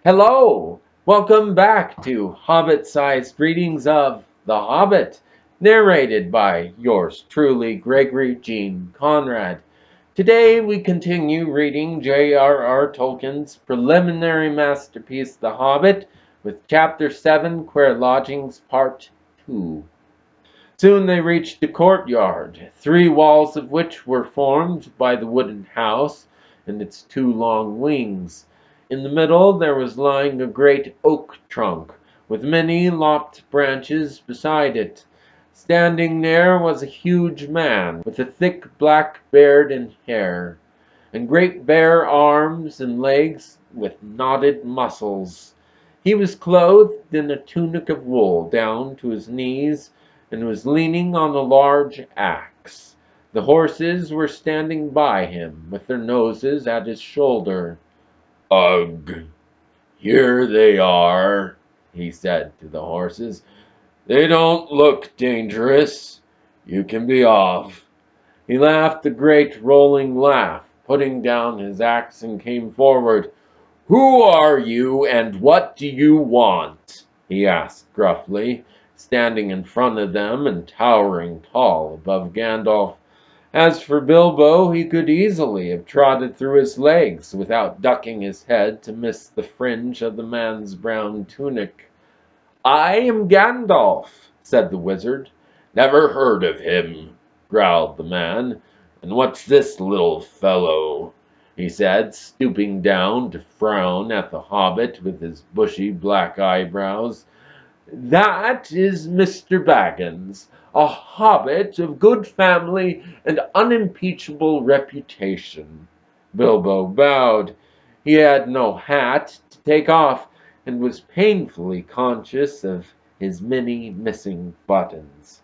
Hello! Welcome back to Hobbit-Sized Readings of The Hobbit, narrated by yours truly, Gregory Jean Conrad. Today we continue reading J.R.R. Tolkien's preliminary masterpiece, The Hobbit, with Chapter 7, Queer Lodgings, Part 2. Soon they reached the courtyard, three walls of which were formed by the wooden house and its two long wings. In the middle there was lying a great oak trunk, with many lopped branches beside it. Standing there was a huge man, with a thick black beard and hair, and great bare arms and legs with knotted muscles. He was clothed in a tunic of wool down to his knees, and was leaning on a large axe. The horses were standing by him, with their noses at his shoulder. "Ugh! Here they are," he said to the horses. "They don't look dangerous. You can be off." He laughed a great rolling laugh, putting down his axe, and came forward. "Who are you, and what do you want?" he asked gruffly, standing in front of them and towering tall above Gandalf. As for Bilbo, he could easily have trotted through his legs without ducking his head to miss the fringe of the man's brown tunic. "I am Gandalf," said the wizard. "Never heard of him," growled the man. "And what's this little fellow?" he said, stooping down to frown at the hobbit with his bushy black eyebrows. "That is Mr. Baggins, a hobbit of good family and unimpeachable reputation." Bilbo bowed. He had no hat to take off, and was painfully conscious of his many missing buttons.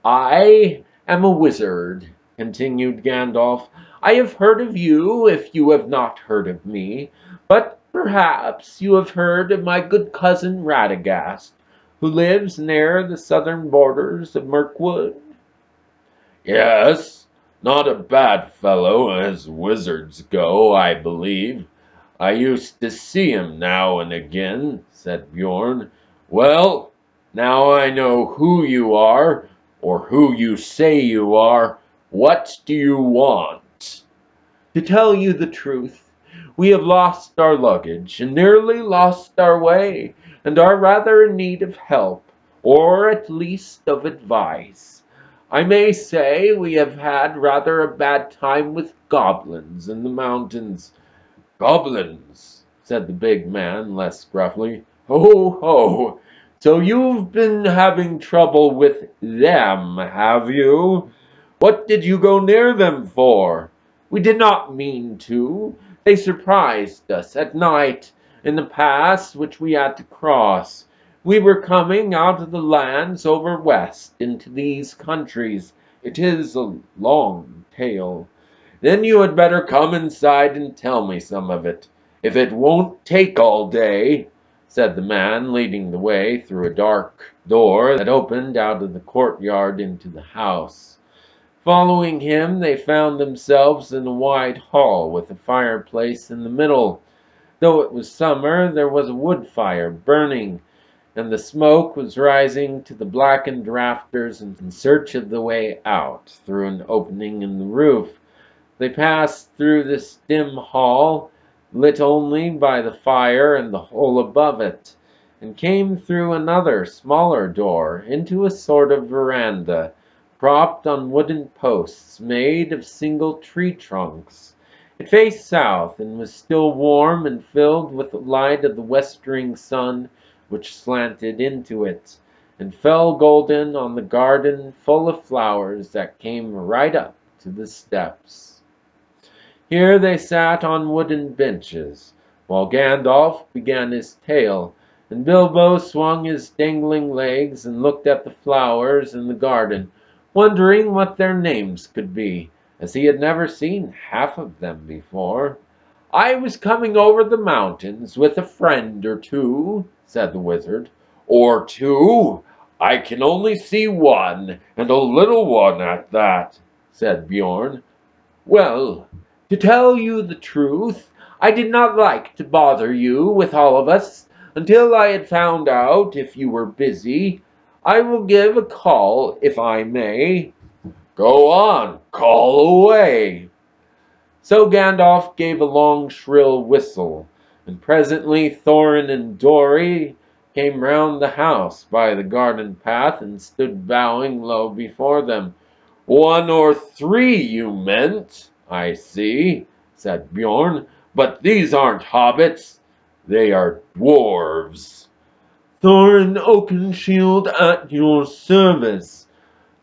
"I am a wizard," continued Gandalf. "I have heard of you, if you have not heard of me, but perhaps you have heard of my good cousin Radagast, who lives near the southern borders of Mirkwood." "Yes, not a bad fellow as wizards go, I believe. I used to see him now and again," said Bjorn. "Well, now I know who you are, or who you say you are. What do you want?" "To tell you the truth, we have lost our luggage, and nearly lost our way, and are rather in need of help, or at least of advice. I may say we have had rather a bad time with goblins in the mountains." "Goblins," said the big man, less gruffly. "Ho, ho! So you've been having trouble with them, have you? What did you go near them for?" "We did not mean to. They surprised us at night in the pass which we had to cross. We were coming out of the lands over west into these countries. It is a long tale." "Then you had better come inside and tell me some of it, if it won't take all day," said the man, leading the way through a dark door that opened out of the courtyard into the house. Following him, they found themselves in a wide hall with a fireplace in the middle. Though it was summer, there was a wood fire burning, and the smoke was rising to the blackened rafters in search of the way out through an opening in the roof. They passed through this dim hall, lit only by the fire and the hole above it, and came through another smaller door into a sort of veranda, propped on wooden posts made of single tree trunks. It faced south and was still warm and filled with the light of the westering sun, which slanted into it, and fell golden on the garden full of flowers that came right up to the steps. Here they sat on wooden benches, while Gandalf began his tale, and Bilbo swung his dangling legs and looked at the flowers in the garden, wondering what their names could be, as he had never seen half of them before. "I was coming over the mountains with a friend or two," said the wizard. "Or two? I can only see one, and a little one at that," said Bjorn. "Well, to tell you the truth, I did not like to bother you with all of us until I had found out if you were busy. I will give a call if I may." "Go on, call away." So Gandalf gave a long shrill whistle, and presently Thorin and Dori came round the house by the garden path and stood bowing low before them. "One or three you meant, I see," said Bjorn, "but these aren't hobbits, they are dwarves." "Thorin Oakenshield at your service."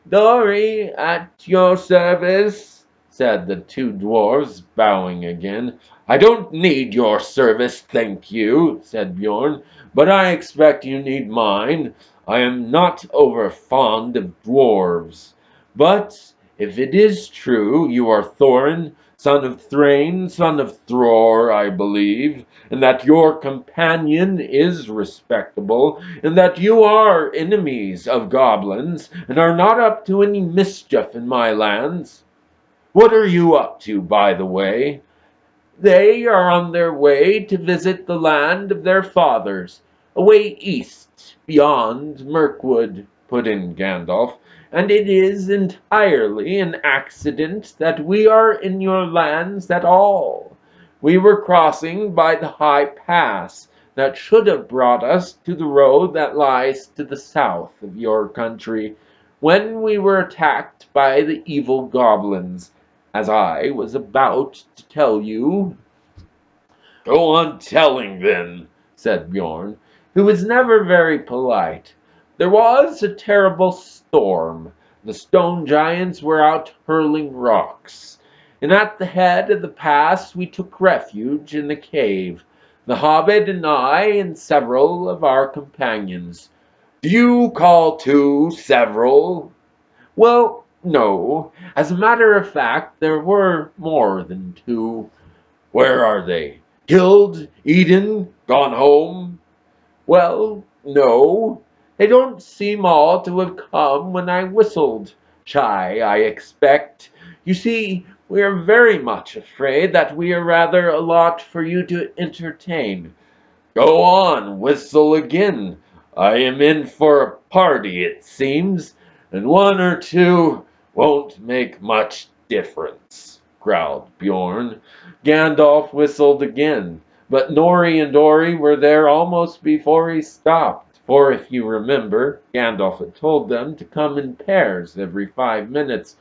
"Dori at your service," said the two dwarfs, bowing again. "I don't need your service, thank you," said Bjorn, "but I expect you need mine. I am not over fond of dwarves. But if it is true you are Thorin, son of Thrain, son of Thror, I believe, and that your companion is respectable, and that you are enemies of goblins, and are not up to any mischief in my lands. What are you up to, by the way?" "They are on their way to visit the land of their fathers, away east, beyond Mirkwood," put in Gandalf, "and it is entirely an accident that we are in your lands at all. We were crossing by the high pass that should have brought us to the road that lies to the south of your country, when we were attacked by the evil goblins, as I was about to tell you." "Go on telling, then," said Bjorn, who was never very polite. "There was a terrible storm. The stone giants were out hurling rocks, and at the head of the pass we took refuge in a cave, the hobbit and I and several of our companions." "Do you call two several?" "Well, no. As a matter of fact, there were more than two." "Where are they? Killed? Eaten? Gone home?" "Well, no. They don't seem all to have come when I whistled. Shy, I expect. You see, we are very much afraid that we are rather a lot for you to entertain." "Go on, whistle again. I am in for a party, it seems, and one or two won't make much difference," growled Bjorn. Gandalf whistled again, but Nori and Dori were there almost before he stopped, for if you remember, Gandalf had told them to come in pairs every 5 minutes.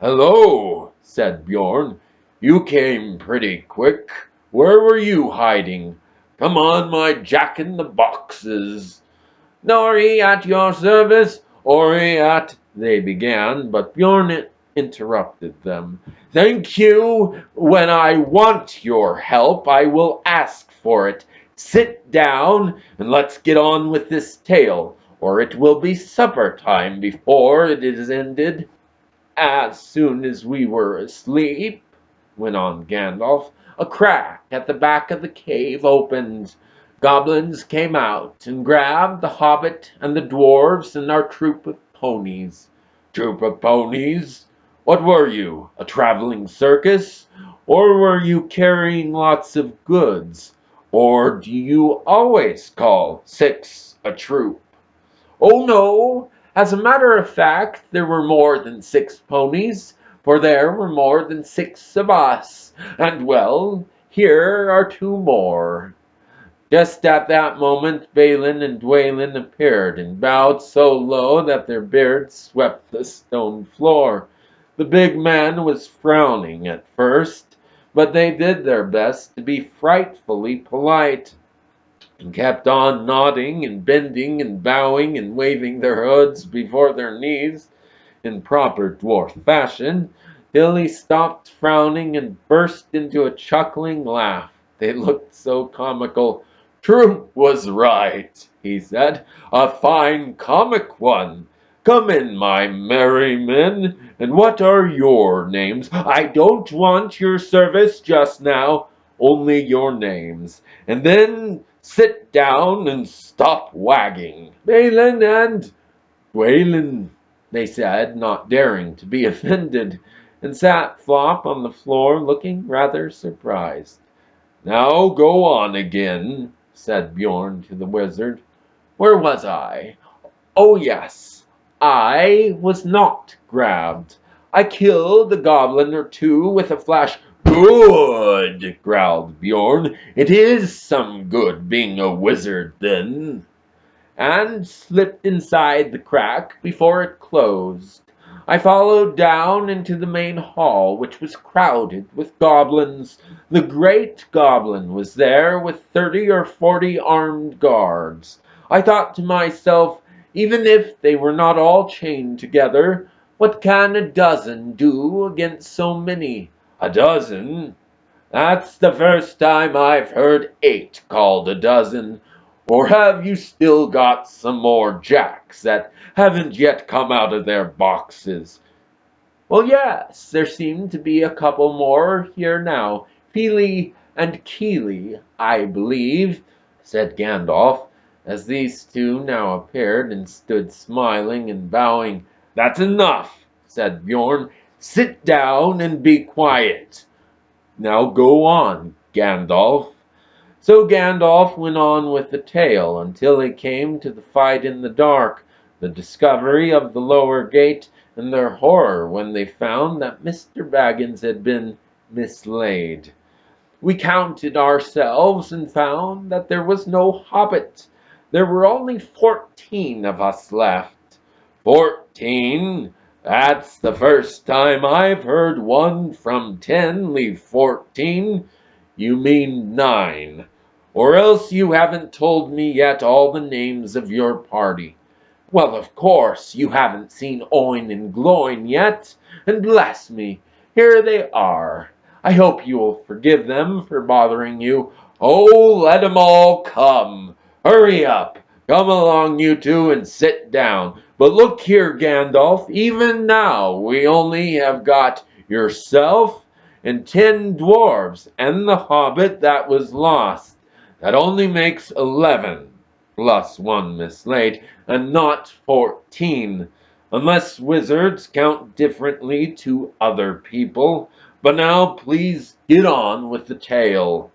"Hello," said Bjorn. "You came pretty quick. Where were you hiding? Come on, my jack-in-the-boxes." "Nori at your service, Ori at—" they began, but Bjorn interrupted them. "Thank you. When I want your help, I will ask for it. Sit down, and let's get on with this tale, or it will be supper time before it is ended." "As soon as we were asleep," went on Gandalf, "a crack at the back of the cave opened. Goblins came out and grabbed the hobbit and the dwarves and our troop of ponies." "Troop of ponies? What were you, a traveling circus? Or were you carrying lots of goods? Or do you always call six a troop?" "Oh, no. As a matter of fact, there were more than 6 ponies, for there were more than 6 of us. And, well, here are 2 more." Just at that moment Balin and Dwalin appeared, and bowed so low that their beards swept the stone floor. The big man was frowning at first, but they did their best to be frightfully polite, and kept on nodding and bending and bowing and waving their hoods before their knees in proper dwarf fashion, till he stopped frowning and burst into a chuckling laugh. They looked so comical. "Troop was right," he said, "a fine comic one. Come in, my merry men, and what are your names? I don't want your service just now, only your names. And then sit down and stop wagging." "Balin and Dwalin," they said, not daring to be offended, and sat flop on the floor looking rather surprised. Now go on again, said Bjorn to the wizard. Where was I? Oh, yes, I was not grabbed. I killed a goblin or two with a flash. Good, growled Bjorn. It is some good being a wizard, then, and slipped inside the crack before it closed. I followed down into the main hall, which was crowded with goblins. The great goblin was there with 30 or 40 armed guards. I thought to myself, even if they were not all chained together, what can a dozen do against so many? A dozen? That's the first time I've heard 8 called a dozen. Or have you still got some more jacks that haven't yet come out of their boxes? Well, yes, there seem to be a couple more here now. Feely and Keely, I believe, said Gandalf, as these two now appeared and stood smiling and bowing. That's enough, said Bjorn. Sit down and be quiet. Now go on, Gandalf. So Gandalf went on with the tale until he came to the fight in the dark, the discovery of the lower gate, and their horror when they found that Mr. Baggins had been mislaid. We counted ourselves and found that there was no hobbit. There were only 14 of us left. 14? That's the first time I've heard one from 10 leave 14. You mean 9. Or else you haven't told me yet all the names of your party. Well, of course, you haven't seen Oin and Gloin yet, and bless me, here they are. I hope you will forgive them for bothering you. Oh, let 'em all come. Hurry up. Come along, you two, and sit down. But look here, Gandalf, even now we only have got yourself and 10 dwarves and the hobbit that was lost. That only makes 11, plus 1 mislaid, and not 14, unless wizards count differently to other people. But now please get on with the tale.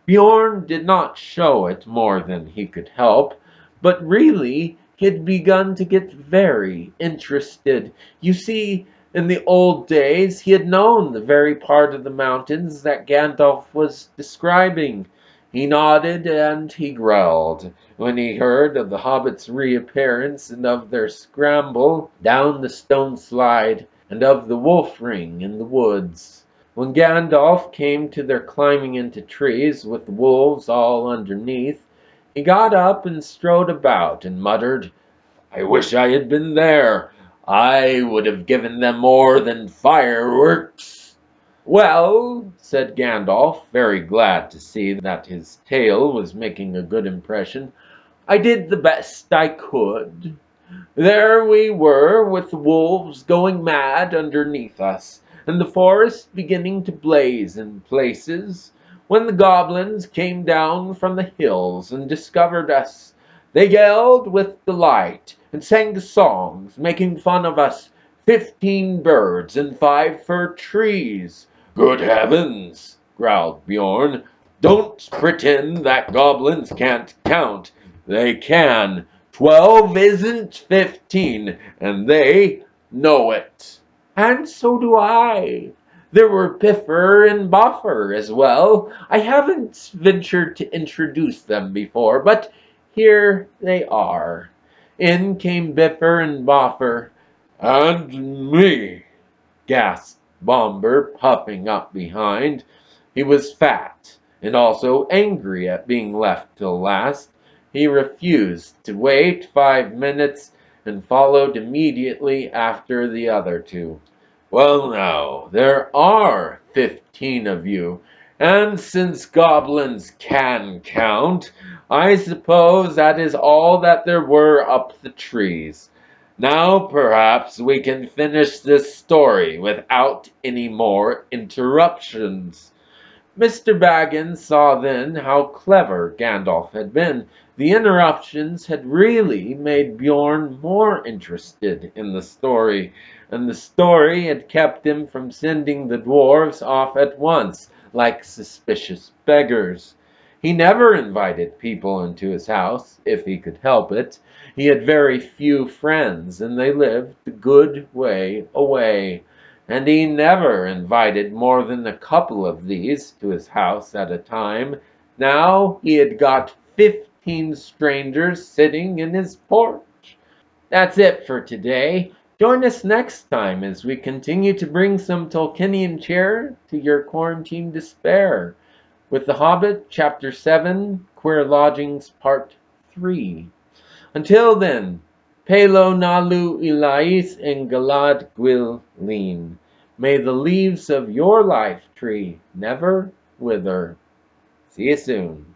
Bjorn did not show it more than he could help, but really he had begun to get very interested. You see, in the old days he had known the very part of the mountains that Gandalf was describing. He nodded and he growled when he heard of the hobbits' reappearance and of their scramble down the stone slide and of the wolf ring in the woods. When Gandalf came to their climbing into trees with the wolves all underneath, he got up and strode about and muttered, I wish I had been there. I would have given them more than fireworks. Well, said Gandalf, very glad to see that his tale was making a good impression, I did the best I could. There we were, with the wolves going mad underneath us, and the forest beginning to blaze in places, when the goblins came down from the hills and discovered us. They yelled with delight and sang songs, making fun of us, 15 birds and 5 fir trees. Good heavens, growled Bjorn. Don't pretend that goblins can't count. They can. 12 isn't 15, and they know it. And so do I. There were Biffer and Buffer as well. I haven't ventured to introduce them before, but here they are. In came Biffer and Buffer. And me, gasped Bomber, puffing up behind. He was fat, and also angry at being left till last. He refused to wait 5 minutes, and followed immediately after the other two. Well now, there are 15 of you, and since goblins can count, I suppose that is all that there were up the trees. Now perhaps we can finish this story without any more interruptions. Mr. Baggins saw then how clever Gandalf had been. The interruptions had really made Bjorn more interested in the story, and the story had kept him from sending the dwarves off at once, like suspicious beggars. He never invited people into his house, if he could help it. He had very few friends, and they lived a good way away, and he never invited more than a couple of these to his house at a time. Now he had got 15 strangers sitting in his porch. That's it for today. Join us next time as we continue to bring some Tolkienian cheer to your quarantine despair with The Hobbit, Chapter 7, Queer Lodgings, Part 3. Until then, Pelo Nalu Ilais and Galad Gwil Lean. May the leaves of your life tree never wither. See you soon.